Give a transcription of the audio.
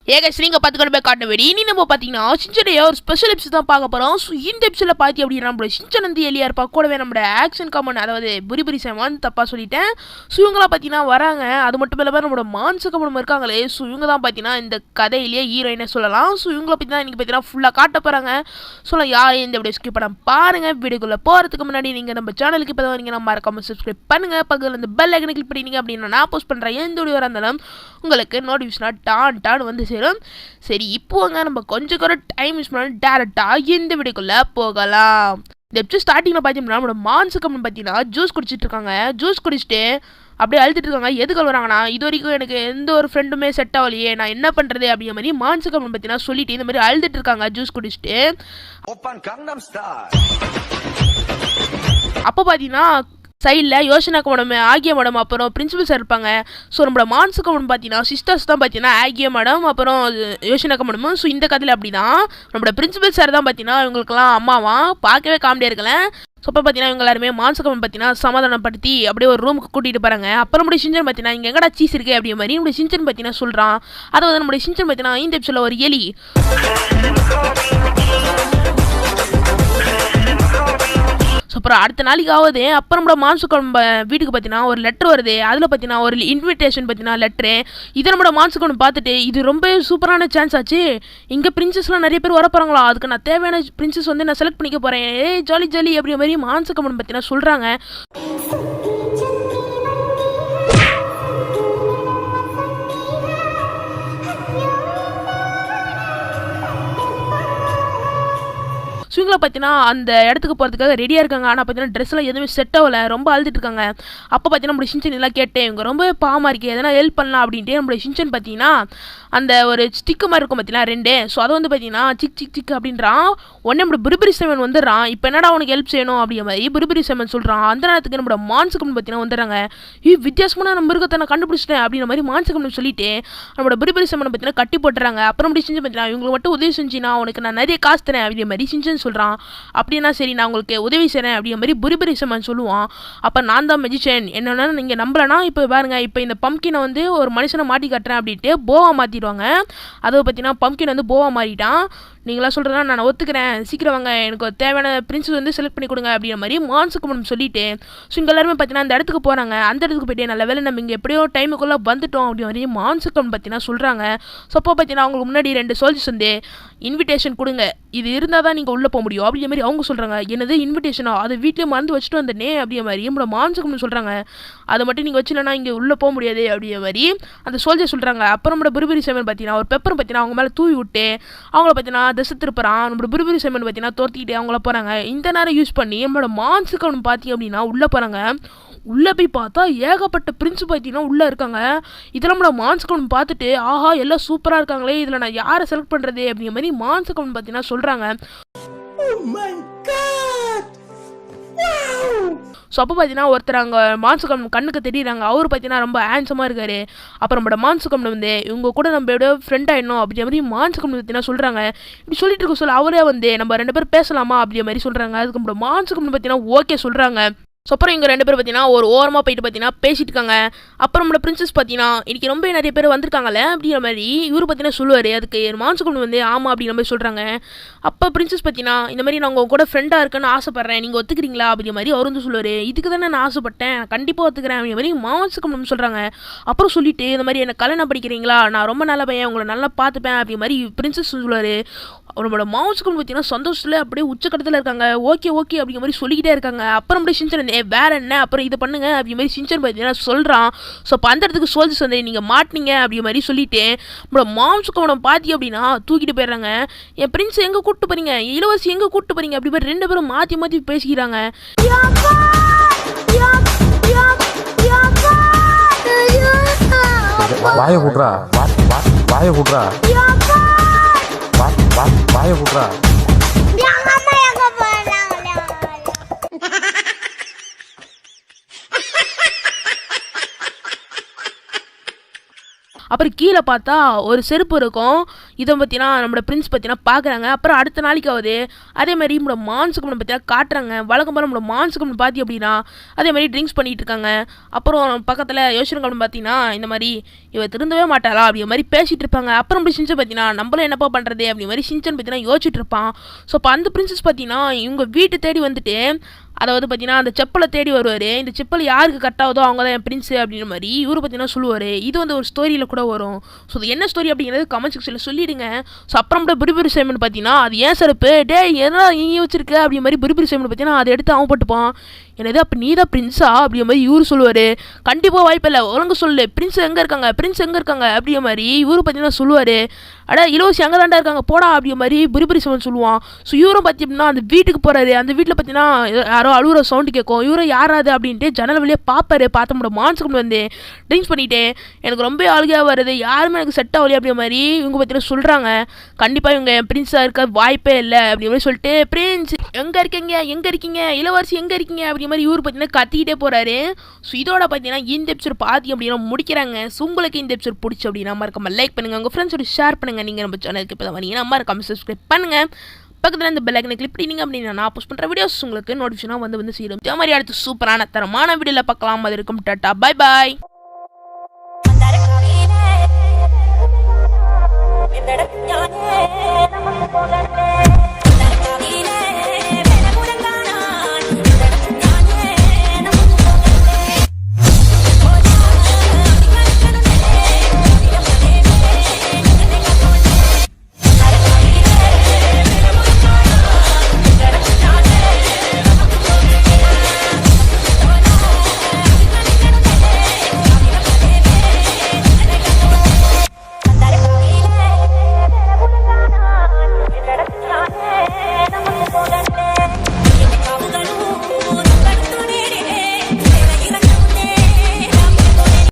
நீங்க பார்த்துக்கொண்டு போய் காட்ட வேடி இனி நம்ம பார்த்தீங்கன்னா சின்சனுடைய ஒரு ஸ்பெஷல் எபிசோட் தான் பார்க்க போகிறோம். ஸோ இந்த எபிசோட பார்த்தி அப்படின்னா நம்மளோட சின்சன் வந்து எலியா இருப்பா, கூடவே நம்மளோட ஆக்ஷன் காமன் அதாவது புரி சேமான் தப்பாக சொல்லிட்டேன். ஸோ இவங்களாம் பார்த்தீங்கன்னா வராங்க. அது மட்டும் இல்லாமல் நம்மளோட மான்ச கமனம் இருக்காங்களே, ஸோ இவங்க தான் பார்த்தீங்கன்னா இந்த கதையிலேயே ஹீரோயினே சொல்லலாம். ஸோ இவங்கள பற்றி தான் இன்றைக்கி பார்த்தீங்கன்னா ஃபுல்லாக காட்ட போகிறாங்க. ஸோ யார் இந்த வீடியோ ஸ்கிப் பண்ண பாருங்கள். வீடியோக்குள்ளே போகிறதுக்கு முன்னாடி நீங்கள் நம்ம சேனலுக்கு இப்போ தான் வரீங்க, நம்ம மறக்காம சப்ஸ்கிரைப் பண்ணுங்கள். பக்கத்தில் இந்த பெல் ஐக்கனை கிளிக் பண்ணிங்க அப்படின்னா நான் போஸ்ட் பண்ணுறேன் எந்த வீடியோ இருந்தாலும் உங்களுக்கு நோட்டிஃபிகேஷனாக டான் வந்து சேரும். சரி, இப்போங்க நம்ம கொஞ்சம் கூட டைம் யூஸ் பண்ணி டேரெக்டாக இந்த வீடியோக்குள்ளே போகலாம். இந்த எபிசோட் ஸ்டார்டிங்கில் பார்த்தீங்கன்னா நம்மளோட மான்ச கம்பெனி பார்த்தீங்கன்னா ஜூஸ் குடிச்சிட்டு இருக்காங்க. ஜூஸ் குடிச்சிட்டு அப்படியே அழுதுட்டு இருக்காங்க. எதுக்கு வராங்கன்னா, இது வரைக்கும் எனக்கு எந்த ஒரு ஃப்ரெண்டுமே செட் ஆகலையே, நான் என்ன பண்ணுறது அப்படிங்கிற மாதிரி மான்ச கம்பெனி பார்த்தீங்கன்னா சொல்லிட்டு இந்த மாதிரி அழுதுட்டு இருக்காங்க ஜூஸ் குடிச்சிட்டு. அப்போ பார்த்தீங்கன்னா சைடில் யோசனாக்கு மேடம், ஆகிய மேடம், அப்புறம் பிரின்சிபல் சார் இருப்பாங்க. ஸோ நம்மளோட மான்சுக்கு மேடம் பார்த்தீங்கன்னா சிஸ்டர்ஸ் தான் பார்த்தீங்கன்னா ஆகிய மேடம் அப்புறம் யோசனாக்கு மேடமும். ஸோ இந்த கதையில் அப்படி தான் நம்மளோட பிரின்சிபல் சார் தான் பார்த்தீங்கன்னா இவங்களுக்குலாம் அம்மாவா பார்க்கவே காமெடியாக இருக்கல. ஸோ அப்போ பார்த்தீங்கன்னா இவங்க எல்லாருமே மான்சுக்கு மேடம் பார்த்தீங்கன்னா சமாதானப்படுத்தி அப்படியே ஒரு ரூமுக்கு கூட்டிகிட்டு போகிறாங்க. அப்புறம் நம்மளுடைய சிஞ்சன் பார்த்தீங்கன்னா இங்கே எங்கடா சீஸ் இருக்குது அப்படிங்கிற மாதிரி நம்மளுடைய சிஞ்சன் பார்த்தீங்கன்னா சொல்கிறான். அதாவது நம்மளுடைய சிஞ்சன் பார்த்தீங்கன்னா இந்த எபிசோடில் ஒரு எலி. ஸோ அப்புறம் அடுத்த நாளைக்காவது அப்புறம் நம்மளோட மான்சுக்கம் வீட்டுக்கு பார்த்தீங்கன்னா ஒரு லெட்டர் வருது. அதில் பார்த்தீங்கன்னா ஒரு இன்விடேஷன் பார்த்தீங்கன்னா லெட்ரு. இதை நம்மளோட மான்சுக்கம் பார்த்துட்டு இது ரொம்ப சூப்பரான சான்ஸ் ஆச்சு, இங்கே பிரின்சஸ்லாம் நிறைய பேர் வரப்போகிறாங்களா, அதுக்கு நான் தேவையான பிரின்சஸ் வந்து நான் செலக்ட் பண்ணிக்க போகிறேன், ஜாலி ஜாலி அப்படிங்கிற மாதிரி மான்சுக்கம் பார்த்தீங்கன்னா சொல்கிறாங்க. ஸோ இவங்களை பார்த்தீங்கன்னா அந்த இடத்துக்கு போகிறதுக்காக ரெடியாக இருக்காங்க. ஆனால் பார்த்தீங்கன்னா ட்ரெஸ்லாம் எதுவுமே செட் ஆகலை, ரொம்ப அழுதுட்டு இருக்காங்க. அப்போ பார்த்தீங்கன்னா நம்மளுடைய சின்சன் எல்லாம் கேட்டேன், இவங்க ரொம்ப பாவமாக இருக்கே, எதனா ஹெல்ப் பண்ணலாம் அப்படின்ட்டு நம்மளுடைய சின்சன் பார்த்தீங்கன்னா அந்த ஒரு ஸ்டிக்கு மாதிரி இருக்கும் பார்த்தீங்கன்னா ரெண்டு. ஸோ அதை வந்து பார்த்தீங்கன்னா சிக் சிக் சிக் அப்படின்றான். உடனே நம்மளோட புரிபுரி சேமன் வந்துடுறான். இப்போ என்னடா அவனுக்கு ஹெல்ப் செய்யணும் அப்படிங்கிற மாதிரி புரிபுரி சேமன் சொல்கிறான். அந்த நேரத்துக்கு நம்மளோட மான்சுக்கம் பார்த்தீங்கன்னா வந்துடுறாங்க. வித்தியாசமான நம்ம மிருகத்தை நான் கண்டுபிடிச்சிட்டேன் அப்படிங்கிற மாதிரி மான்சுக்கம் சொல்லிட்டு நம்மளோட புரிபுரி சேமனை பார்த்தீங்கன்னா கட்டி போட்டுறாங்க. அப்புறம் அப்படி செஞ்சு பார்த்தீங்கன்னா இவங்களுக்கு மட்டும் உதவி செஞ்சுனா அவனுக்கு நான் நிறைய காசு தரேன் அப்படிங்கிற மாதிரி சின்சன் சொல்கிறான். அப்படின்னா சரி நான் உங்களுக்கு உதவி செய்கிறேன் அப்படிங்கிற மாதிரி புரிபுரி சேமன் சொல்லுவான். அப்போ நான் தான் மெஜிஷியன், என்னென்னா நீங்கள் நம்பலனா இப்போ பாருங்க, இப்போ இந்த பம்கினை வந்து ஒரு மனுஷனை மாட்டி காட்டுறேன் அப்படின்ட்டு போவா மாற்றிடுவாங்க. அதை பார்த்தீங்கன்னா பம்கின் வந்து போவா மாறிட்டான். நீங்களாம் சொல்கிறதா நான் ஒத்துக்கிறேன், சீக்கிரம் வாங்க, எனக்கு தேவையான பிரின்சஸ் வந்து செலக்ட் பண்ணி கொடுங்க அப்படிங்கிற மாதிரி மான்சுக்கு மேடம் சொல்லிட்டு ஸோ இங்கே எல்லாருமே பார்த்தீங்கன்னா அந்த இடத்துக்கு போகிறாங்க. அந்த இடத்துக்கு போய்ட்டு நல்ல வேலை நம்ம இங்கே எப்படியோ டைமுக்குள்ளே வந்துட்டோம் அப்படிங்கிற மாதிரி மான்சுக்கு பார்த்தீங்கன்னா சொல்கிறாங்க. ஸோ அப்போ பார்த்தீங்கன்னா அவங்களுக்கு முன்னாடி 2 சோல்ஜர்ஸ் வந்து இன்விடேஷன் கொடுங்க, இது இருந்தால் தான் நீங்கள் உள்ளே போக முடியும் அப்படிங்கிற மாதிரி அவங்க சொல்கிறாங்க. என்னது இன்விடேஷனா, அதை வீட்டிலே மறந்து வச்சுட்டு வந்தனே அப்படிங்கிற மாதிரி நம்மளோட மான்சுக்கு சொல்கிறாங்க. அதை மட்டும் நீங்கள் வச்சுலன்னா இங்கே உள்ளே போக முடியாது அப்படிங்கிற மாதிரி அந்த சோல்ஜர் சொல்கிறாங்க. அப்புறம் நம்மளோட புரிபுரி சேமன் பார்த்தீங்கன்னா ஒரு பெப்பர் பார்த்தீங்கன்னா அவங்க மேலே தூவி விட்டு அவங்கள பார்த்தீங்கன்னா திசை திருப்புறான். நம்மளோட புரிபுரி சேமன் பார்த்தீங்கன்னா தோர்த்திக்கிட்டே அவங்கள போகிறாங்க. இந்த நேரம் யூஸ் பண்ணி நம்மளோட மான்சுக்கு அவனு பார்த்தீங்க அப்படின்னா உள்ளே போகிறாங்க. உள்ளே போய் பார்த்தா ஏகப்பட்ட பிரின்ஸ் பார்த்தீங்கன்னா உள்ளே இருக்காங்க. இதெல்லாம் நம்மளோட மான்சுக்கு பார்த்துட்டு ஆஹா எல்லாம் சூப்பராக இருக்காங்களே, இதில் நான் யாரை செலக்ட் பண்ணுறது அப்படிங்கிற மாதிரி மான்சுக்கு பார்த்தீங்கன்னா சொல்கிறாங்க. ஸோ அப்போ பார்த்தீங்கன்னா ஒருத்தர் அங்கே மான்சுகம் கண்ணுக்கு தெரியுறாங்க. அவர் பார்த்தீங்கன்னா ரொம்ப ஹேண்ட்ஸமாக இருக்காரு. அப்புறம் நம்மளோட மான்சுகம் வந்து இவங்க கூட நம்ம எப்படியோ ஃப்ரெண்ட் ஆகிடணும் அப்படிங்கிற மாதிரி மான்சுகம் பார்த்தீங்கன்னா சொல்கிறாங்க. இப்படி சொல்லிட்டு இருக்க சொல்ல அவரே வந்து நம்ம 2 பேரும் பேசலாமா அப்படிங்கிற மாதிரி சொல்கிறாங்க. அதுக்கு நம்மளோட மான்சுகம் பார்த்தீங்கன்னா ஓகே சொல்கிறாங்க. ஸோ அப்புறம் இங்கே 2 பேர் பார்த்தீங்கன்னா ஒரு ஓரமாக போயிட்டு பார்த்தீங்கன்னா பேசிட்டு இருக்காங்க. அப்புறம் நம்மளோட பிரின்சஸ் பார்த்தீங்கன்னா இன்றைக்கி ரொம்ப நிறைய பேர் வந்திருக்காங்களே அப்படிங்கிற மாதிரி இவர் பார்த்தீங்கன்னா சொல்லுவார். அதுக்கு மான்சுகம் வந்து ஆமாம் அப்படிங்கிற மாதிரி சொல்கிறாங்க. அப்போ பிரின்சஸ் பார்த்தீங்கன்னா இந்த மாதிரி நான் உங்கள் கூட ஃப்ரெண்டாக இருக்கேன்னு ஆசைப்பட்றேன், நீங்கள் ஒத்துக்கிறீங்களா அப்படிங்கிற மாதிரி அவர் வந்து சொல்லுவார். இதுக்கு தானே நான் ஆசைப்பட்டேன், கண்டிப்பாக ஒத்துக்கிறேன் அப்படிங்கிற மாதிரி மான்சுகம் சொல்கிறாங்க. அப்புறம் சொல்லிட்டு இந்த மாதிரி என்ன கல்யாணம் படிக்கிறீங்களா, நான் ரொம்ப நல்ல பையன், உங்களை நல்லா பார்த்துப்பேன் அப்படிங்கிற மாதிரி பிரின்சஸ் சொல்லுவார். அவனோட மான்சுகம் பார்த்தீங்கன்னா சந்தோஷத்தில் அப்படியே உச்சக்கட்டத்தில் இருக்காங்க. ஓகே ஓகே அப்படிங்கிற மாதிரி சொல்லிக்கிட்டே இருக்காங்க. அப்புறம் அப்படியே சின்சன் வேற என்ன அப்புறம் இதை பண்ணுங்க அப்படிங்கிற மாதிரி சின்சன் பார்த்தீங்கன்னா சொல்கிறான். ஸோ அப்போ அந்த இடத்துக்கு சோல்ஜர்ஸ் வந்து நீங்கள் மாட்டினீங்க அப்படிங்கிற மாதிரி சொல்லிட்டு நம்மளோட மான்சுகம் பார்த்தி அப்படின்னா தூக்கிட்டு போயிடுறாங்க. என் பிரின்ஸ் எங்கே கூப்பிட்டு போறீங்க, இளவரசி எங்கே கூப்பிட்டு போறீங்க அப்படி மாதிரி 2 பேரும் மாற்றி மாற்றி பேசிக்கிறாங்க. வாய கூட்டுறா வாய கூட்டுறா வாய கூட்டுறா. அப்புறம் கீழே பார்த்தா ஒரு செருப்பு இருக்கும். இதை பார்த்தீங்கன்னா நம்மளோட பிரின்ஸ் பார்த்தீங்கன்னா பார்க்குறாங்க. அப்புறம் அடுத்த நாளைக்கு ஆகுது. அதே மாதிரி நம்மளோட மான்சுக்கு பார்த்தீங்கன்னா காட்டுறாங்க. வழக்கம் போல நம்மளோட மான்சுக்கு பார்த்தி அப்படின்னா அதே மாதிரி ட்ரிங்க்ஸ் பண்ணிட்டு இருக்காங்க. அப்புறம் பக்கத்தில் யோசிச்சுருங்க பார்த்தீங்கன்னா இந்த மாதிரி இவ திருந்தவே மாட்டாளா அப்படிங்கிற மாதிரி பேசிட்டு இருப்பாங்க. அப்புறம் அப்படி சின்சன் பார்த்தீங்கன்னா நம்மளும் என்னப்பா பண்ணுறது அப்படி மாதிரி சின்சன் பார்த்தீங்கன்னா யோசிச்சுட்டு இருப்பான். ஸோ அப்போ அந்த பிரின்சஸ் பார்த்தீங்கன்னா இவங்க வீட்டு தேடி வந்துட்டு அதாவது பார்த்தீங்கன்னா அந்த செப்பலை தேடி வருவார். இந்த செப்பல் யாருக்கு கட் ஆகுதோ அவங்க தான் என் பிரின்ஸு அப்படின்ற மாதிரி இவர் பார்த்தீங்கன்னா சொல்லுவார். இது வந்து ஒரு ஸ்டோரியில் கூட வரும். ஸோ அது என்ன ஸ்டோரி அப்படிங்கிறது கமெண்ட் செக்ஷனில் சொல்லிடுங்க. ஸோ அப்புறம் கூட பிரிபிரி சைமன் பார்த்தீங்கன்னா அது ஏன் செருப்பு டே என்ன இங்கே வச்சிருக்க அப்படி மாதிரி பிரிபிரி சைமன் பார்த்தீங்கன்னா அதை எடுத்து அவன் போட்டுப்பான். என்னது அப்போ நீ தான் பிரின்ஸா அப்படிங்கிற மாதிரி இவரு சொல்லுவார். கண்டிப்பாக வாய்ப்பில்லை ஒழுங்கு சொல்லு பிரின்ஸ் எங்கே இருக்காங்க அப்படிங்கிற மாதிரி இவரு பார்த்தீங்கன்னா சொல்லுவார். அடா இலவசி அங்கே தாண்டா இருக்காங்க போடா அப்படிங்கிற மாதிரி பிரிபிரி சைமன் சொல்லுவான். ஸோ இவரும் பார்த்தீங்கன்னா அந்த வீட்டுக்கு போகிறாரு. அந்த வீட்டில் பார்த்தீங்கன்னா யாரோ அழுகுற சவுண்டு கேட்கும். இவரும் யாராது அப்படின்ட்டு ஜன்னல் வழியாக பார்ப்பாரு. பார்த்த முடியும் மான்சுக்கு வந்து ட்ரிங்க்ஸ் பண்ணிவிட்டு எனக்கு ரொம்ப அழுகையாக வருது யாருமே எனக்கு செட் ஆகலையே அப்படிங்கிற மாதிரி இவங்க பார்த்தீங்கன்னா சொல்கிறாங்க. கண்டிப்பாக இவங்க பிரின்ஸாக இருக்க வாய்ப்பே இல்லை அப்படிங்கிற மாதிரி சொல்லிட்டு பிரின்ஸ் எங்கே இருக்கீங்க இளவரசி எங்கே இருக்கீங்க அப்படிங்கிற மாதிரி இவர் பார்த்தீங்கன்னா கத்திக்கிட்டே போகிறாரு. ஸோ இதோட பார்த்தீங்கன்னா இந்த எபிசோட் பார்த்தி அப்படின்னா முடிக்கிறாங்க. ஸோ உங்களுக்கு இந்த எபிசோட் பிடிச்சி அப்படின்னா மறக்காம லைக் பண்ணுங்கள். உங்கள் ஃப்ரெண்ட்ஸோட ஷேர் பண்ணுங்கள். நீங்கள் நம்ம சேனலுக்கு இப்போ தான் வரீங்கன்னா மறக்காம சப்ஸ்கிரைப் பண்ணுங்கள். பக்கத்தில் இந்த பெல் ஐக்கனை கிளிக் பண்ணிங்க அப்படின்னா நான் போஸ்ட் பண்ணுற வீடியோஸ் உங்களுக்கு நோட்டிஃபிகேஷனாக வந்து சேரும். இதே மாதிரி அடுத்து சூப்பரான தரமான வீடியோவில் பார்க்கலாம். அது இருக்கும் டாட்டா பை பாய். இந்த